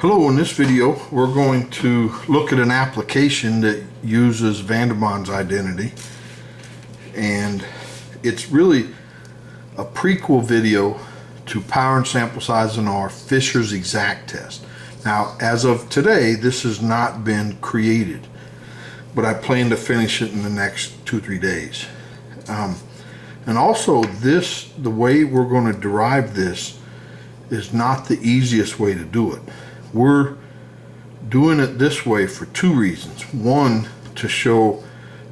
Hello, in this video we're going to look at an application that uses Vandermonde's identity, and it's really a prequel video to power and sample size in our Fisher's exact test. Now, as of today, this has not been created, but I plan to finish it in the next 2-3 days. And also the way we're going to derive this is not the easiest way to do it. We're doing it this way for two reasons. One, to show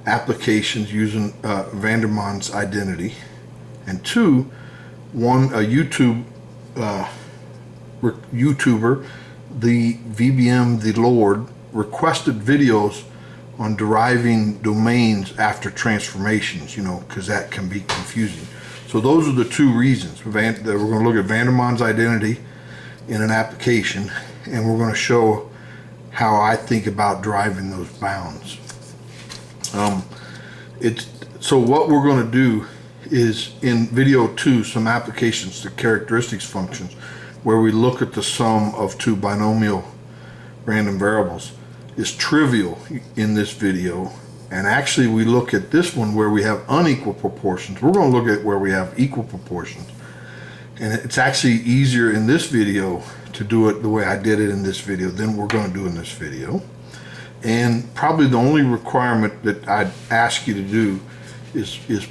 applications using Vandermonde's identity, and two, a YouTuber, the VBM the Lord, requested videos on deriving domains after transformations, because that can be confusing. So those are the two reasons. We're going to look at Vandermonde's identity in an application, and we're going to show how I think about driving those bounds. So what we're going to do is, in video 2, some applications to characteristics functions, where we look at the sum of two binomial random variables, is trivial in this video. And actually we look at this one where we have unequal proportions. We're going to look at where we have equal proportions. And it's actually easier in this video to do it the way I did it in this video than we're going to do in this video. And probably the only requirement that I'd ask you to do is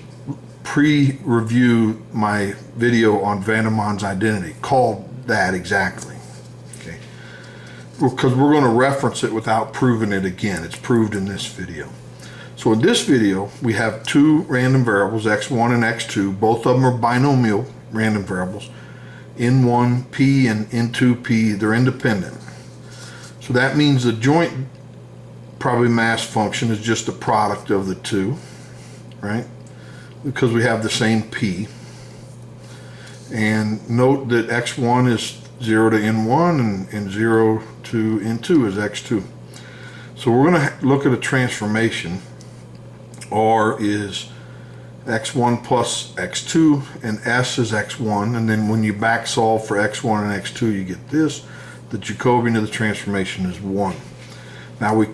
pre-review my video on Vandermonde's identity, called that exactly. Okay, because we're going to reference it without proving it again. It's proved in this video. So in this video, we have two random variables, x1 and x2. Both of them are binomial random variables. N1p and N2p, they're independent. So that means the joint probably mass function is just the product of the two, right? Because we have the same p. And note that x1 is 0 to n1 and 0 to n2 is x2. So we're going to look at a transformation. R is x1 plus x2, and S is x1, and then when you back solve for x1 and x2, you get this. The Jacobian of the transformation is 1. Now a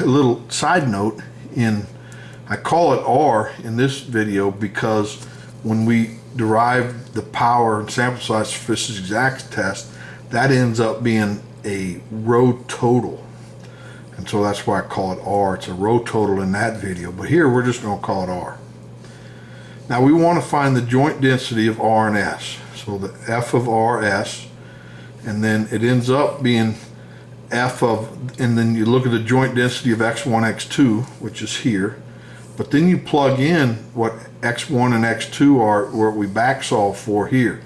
little side note, I call it R in this video because when we derive the power and sample size for Fisher's exact test, that ends up being a row total. And so that's why I call it R. It's a row total in that video, but here we're just going to call it R. Now we want to find the joint density of R and S. So the F of R, S, and then it ends up being F of, and then you look at the joint density of x1, x2, which is here, but then you plug in what x1 and x2 are, where we back solve for here.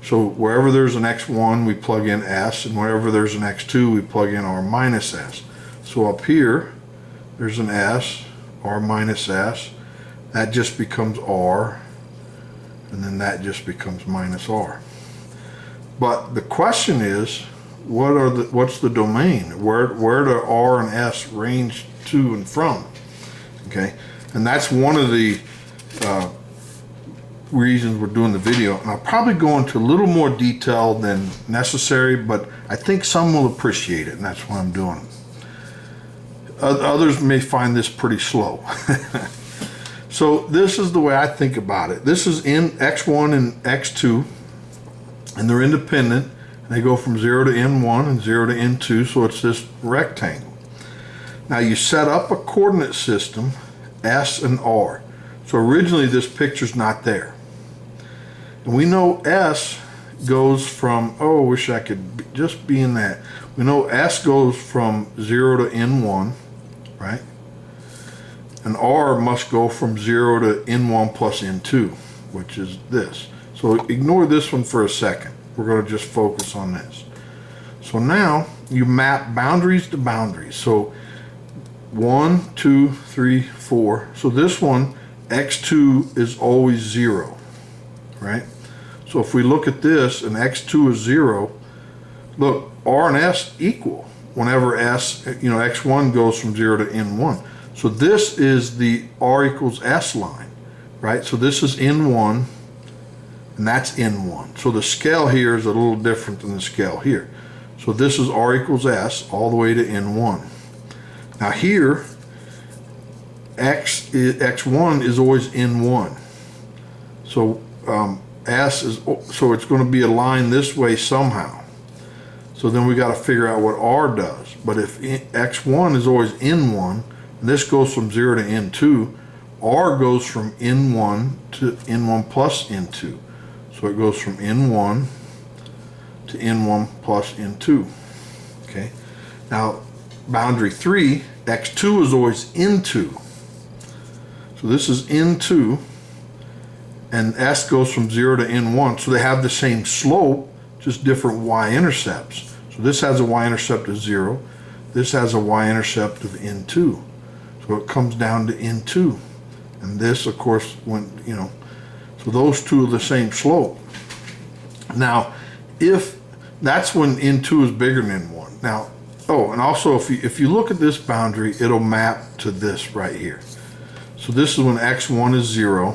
So wherever there's an x1, we plug in S, and wherever there's an x2, we plug in R minus S. So up here, there's an S, R minus S, that just becomes R, and then that just becomes minus R. But the question is, what's the domain? Where do R and S range to and from? Okay, and that's one of the reasons we're doing the video. And I'll probably go into a little more detail than necessary, but I think some will appreciate it, and that's why I'm doing it. Others may find this pretty slow. So this is the way I think about it. This is in x1 and x2, and they're independent. And they go from 0 to n1 and 0 to n2, so it's this rectangle. Now you set up a coordinate system, S and R. So originally this picture's not there. And we know S goes from, oh, I wish I could just be in that. We know S goes from 0 to n1, right? And R must go from 0 to n1 plus n2, which is this. So ignore this one for a second. We're going to just focus on this. So now you map boundaries to boundaries. So 1, 2, 3, 4. So this one, x2 is always 0, right? So if we look at this and x2 is 0, look, R and S equal whenever S, x1 goes from 0 to n1. So this is the R equals S line, right? So this is n1 and that's N1. So the scale here is a little different than the scale here. So this is R equals S all the way to N1. Now here, X1 is always N1. So S is, so it's going to be aligned this way somehow. So then we got to figure out what R does. But if X1 is always N1, and this goes from 0 to N2, R goes from N1 to N1 plus N2. So it goes from N1 to N1 plus N2. Okay. Now, boundary 3, X2 is always N2. So this is N2, and S goes from 0 to N1. So they have the same slope, just different y-intercepts. So this has a y-intercept of 0. This has a y-intercept of N2. So it comes down to N2. And this, of course, when, so those two are the same slope. Now, if that's when N2 is bigger than N1. Now, oh, and also if you look at this boundary, it'll map to this right here. So this is when X1 is 0,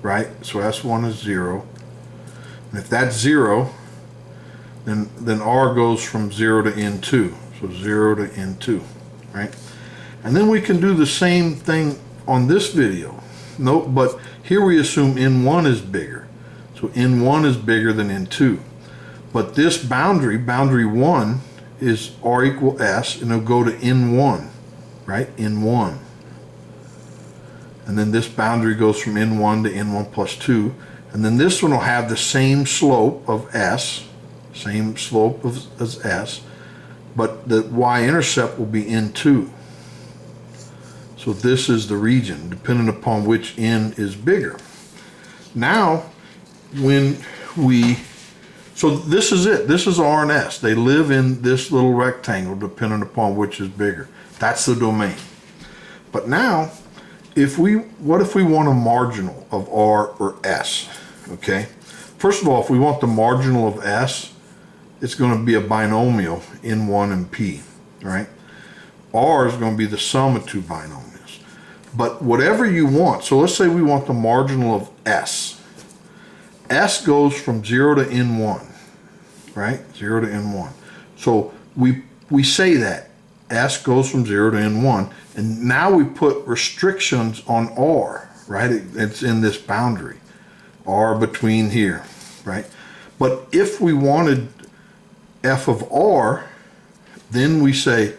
right? So S1 is 0. And if that's 0, then R goes from 0 to N2. So 0 to N2, right? And then we can do the same thing on this video. Nope, but here we assume N1 is bigger. So N1 is bigger than N2. But this boundary 1, is R equal S, and it'll go to N1, right? N1. And then this boundary goes from N1 to N1 plus 2. And then this one will have the same slope of S, same slope as S, but the y-intercept will be N2. So this is the region, depending upon which N is bigger. Now, so this is it. This is R and S. They live in this little rectangle, depending upon which is bigger. That's the domain. But now, what if we want a marginal of R or S? Okay. First of all, if we want the marginal of S, it's going to be a binomial N1 and P, right? R is going to be the sum of two binomials. But whatever you want, so let's say we want the marginal of S. S goes from 0 to N1, right? 0 to N1. So we say that S goes from 0 to N1, and now we put restrictions on R, right? It's in this boundary, R between here, right? But if we wanted F of R, then we say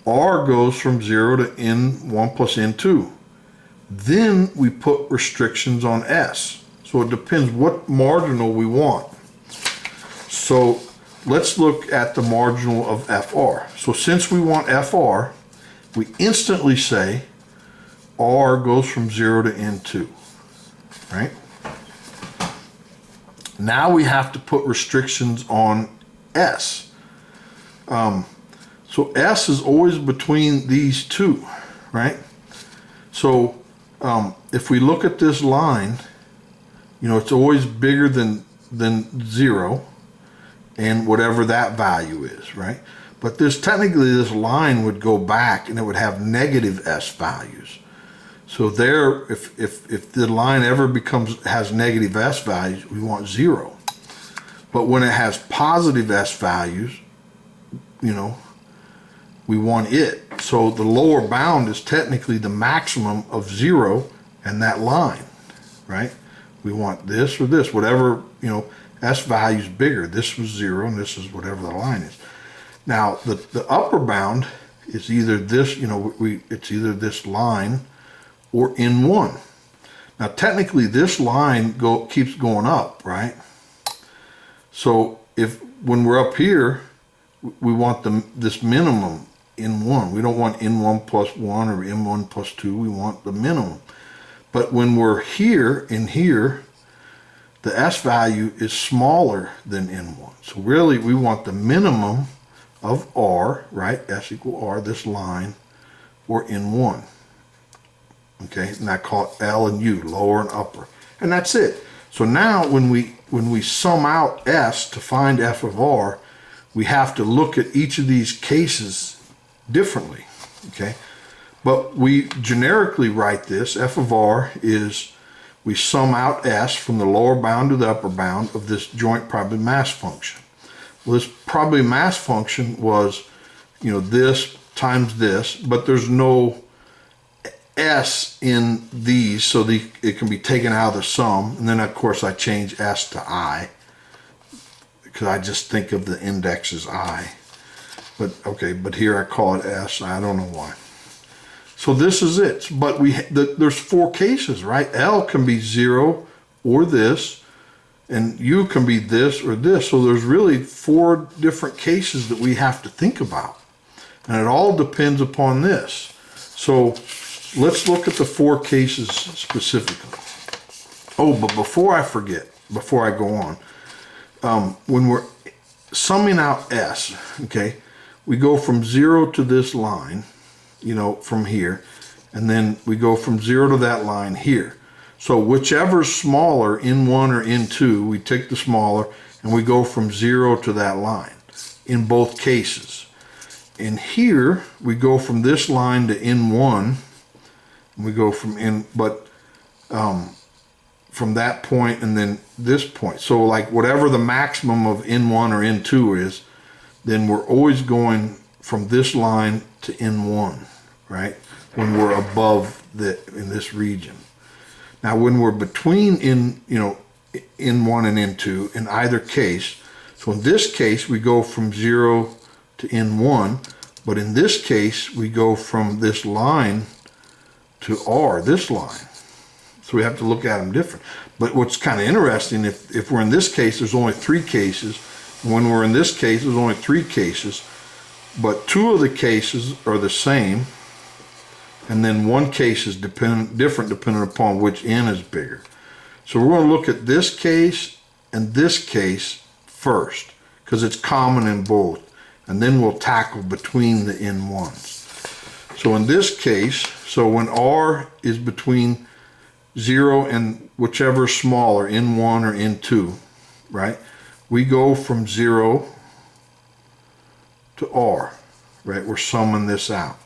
R goes from 0 to N1 plus N2. Then we put restrictions on S. So it depends what marginal we want. So let's look at the marginal of FR. So since we want FR, we instantly say R goes from 0 to N2, right? Now we have to put restrictions on S. So S is always between these two, right? So if we look at this line, it's always bigger than 0 and whatever that value is, right? But technically this line would go back and it would have negative S values. So there, if the line ever has negative S values, we want 0. But when it has positive S values, we want it. So the lower bound is technically the maximum of 0 and that line, right? We want this or this, whatever, S value is bigger. This was 0 and this is whatever the line is. Now the upper bound is either this, it's either this line or N1. Now technically this line keeps going up, right? So when we're up here, we want this minimum N1. We don't want N1 plus 1 or N1 plus 2. We want the minimum. But when we're here and here, the S value is smaller than N1. So really we want the minimum of R, right? S equal R, this line, or N1. Okay, and I call it L and U, lower and upper. And that's it. So now when we sum out S to find F of R, we have to look at each of these cases differently, okay? But we generically write this, F of R is, we sum out S from the lower bound to the upper bound of this joint probability mass function. Well, this probably mass function was, you know, this times this, but there's no S in these, so it can be taken out of the sum. And then of course I change S to I, because I just think of the index as I. But okay, but here I call it S. I don't know why. So this is it. But there's 4 cases, right? L can be 0 or this, and U can be this or this. So there's really 4 different cases that we have to think about. And it all depends upon this. So let's look at the 4 cases specifically. Oh, but before I forget, before I go on, when we're summing out S, okay, we go from 0 to this line, you know, from here, and then we go from 0 to that line here. So whichever's smaller, N1 or N2, we take the smaller, and we go from 0 to that line in both cases. And here, we go from this line to N1, and we go from from that point and then this point. So like whatever the maximum of N1 or N2 is, then we're always going from this line to N1, right? When we're above in this region. Now when we're between N1 and N2 in either case, so in this case we go from 0 to N1, but in this case we go from this line to R, this line. So we have to look at them different. But what's kind of interesting, if we're in this case, there's only 3 cases. When we're in this case, there's only 3 cases, but 2 of the cases are the same, and then 1 case is different depending upon which N is bigger. So we're going to look at this case and this case first, because it's common in both, and then we'll tackle between the N1s. So in this case, so when R is between 0 and whichever is smaller, N1 or N2, right? We go from 0 to R, right? We're summing this out.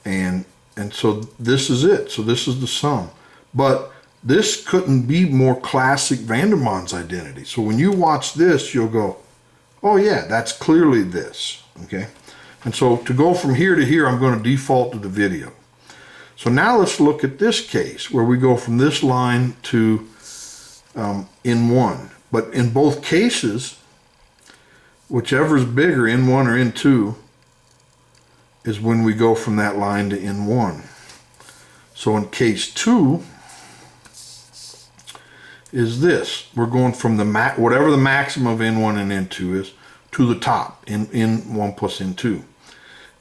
And so this is it. So this is the sum. But this couldn't be more classic Vandermonde's identity. So when you watch this, you'll go, oh yeah, that's clearly this, okay? And so to go from here to here, I'm going to default to the video. So now let's look at this case where we go from this line to N1. But in both cases, whichever is bigger, N1 or N2, is when we go from that line to N1. So in case 2 is this. We're going from the whatever the maximum of N1 and N2 is to the top, N1 plus N2.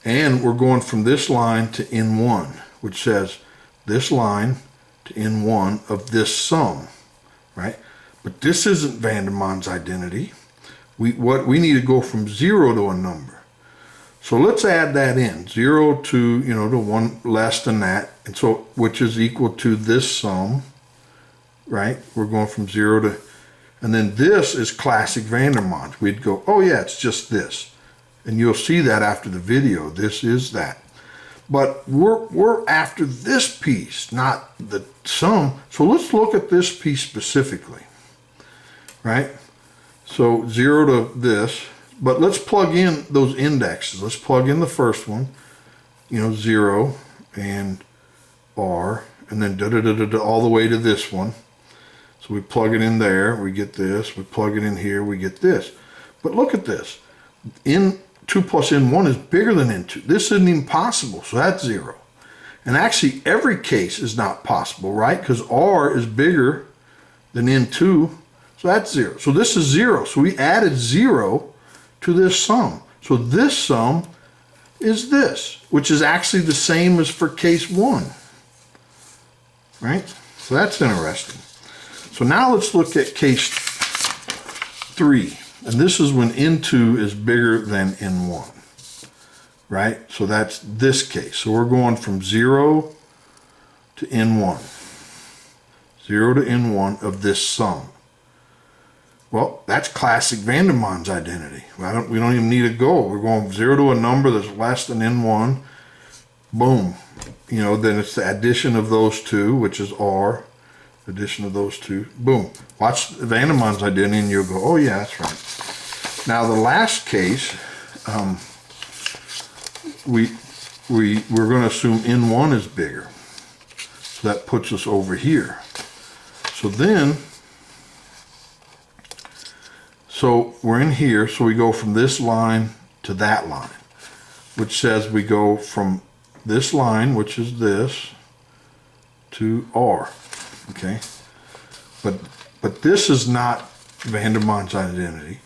And we're going from this line to N1, which says this line to N1 of this sum, right? But this isn't Vandermonde's identity. We need to go from 0 to a number. So let's add that in, 0 to, to 1 less than that, and so which is equal to this sum, right? We're going from 0 to, and then this is classic Vandermonde. We'd go, oh yeah, it's just this. And you'll see that after the video, this is that. But we're after this piece, not the sum. So let's look at this piece specifically, right? So 0 to this, but let's plug in those indexes. Let's plug in the first one, 0 and R, and then all the way to this one. So we plug it in there, we get this. We plug it in here, we get this. But look at this. N2 plus N1 is bigger than N2. This isn't even possible, so that's 0. And actually, every case is not possible, right? Because R is bigger than N2, so that's 0. So this is 0. So we added 0 to this sum. So this sum is this, which is actually the same as for case 1, right? So that's interesting. So now let's look at case 3. And this is when N2 is bigger than N1, right? So that's this case. So we're going from 0 to N1. 0 to N1 of this sum. Well, that's classic Vandermonde's identity. We don't even need to go. We're going 0 to a number that's less than N1. Boom. Then it's the addition of those two, which is R. Addition of those two. Boom. Watch Vandermonde's identity and you'll go, oh yeah, that's right. Now the last case, we're going to assume N1 is bigger. So that puts us over here. So then, so we're in here, so we go from this line to that line, which says we go from this line, which is this, to R, okay? But this is not Vandermonde's identity.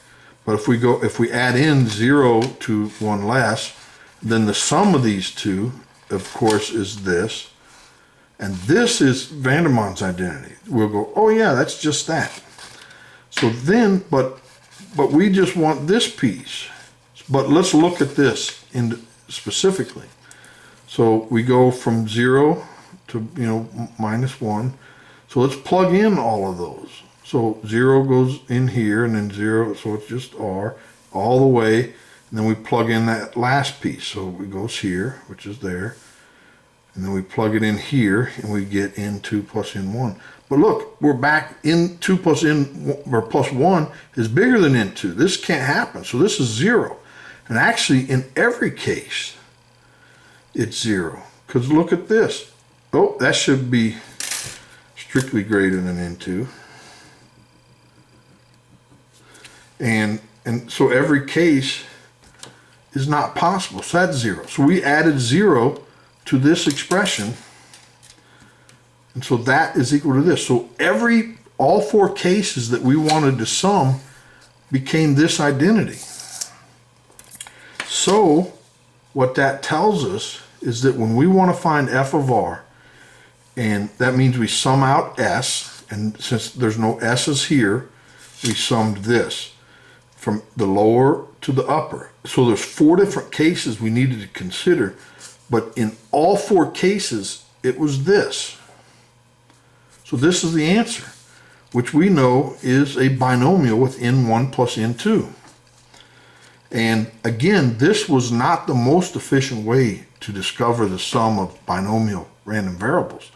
But if we add in 0 to 1 less, then the sum of these two, of course, is this. And this is Vandermonde's identity. We'll go, oh yeah, that's just that. So then, but we just want this piece. But let's look at this specifically. So we go from 0 to, -1. So let's plug in all of those. So 0 goes in here, and then 0, so it's just R all the way. And then we plug in that last piece. So it goes here, which is there. And then we plug it in here, and we get N2 plus N1. But look, we're back. N2 plus N or plus 1 is bigger than N2. This can't happen. So this is 0. And actually, in every case, it's 0. Because look at this. Oh, that should be strictly greater than N2. And so every case is not possible. So that's 0. So we added 0 to this expression. And so that is equal to this. So all 4 cases that we wanted to sum became this identity. So what that tells us is that when we want to find f of r, and that means we sum out s, and since there's no s's here, we summed this from the lower to the upper. So there's 4 different cases we needed to consider, but in all 4 cases, it was this. So this is the answer, which we know is a binomial with N1 plus N2. And again, this was not the most efficient way to discover the sum of binomial random variables.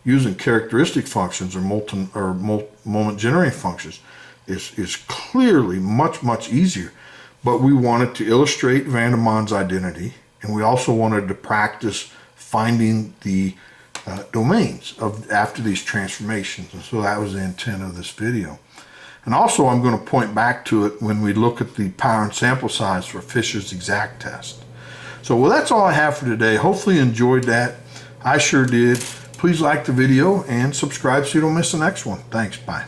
Using characteristic functions or moment generating functions is clearly much easier. But we wanted to illustrate Vandermonde's identity, and we also wanted to practice finding the domains after these transformations. And so that was the intent of this video. And also I'm going to point back to it when we look at the power and sample size for Fisher's exact test. So well, that's all I have for today. Hopefully you enjoyed that. I sure did. Please like the video and subscribe so you don't miss the next one. Thanks. Bye.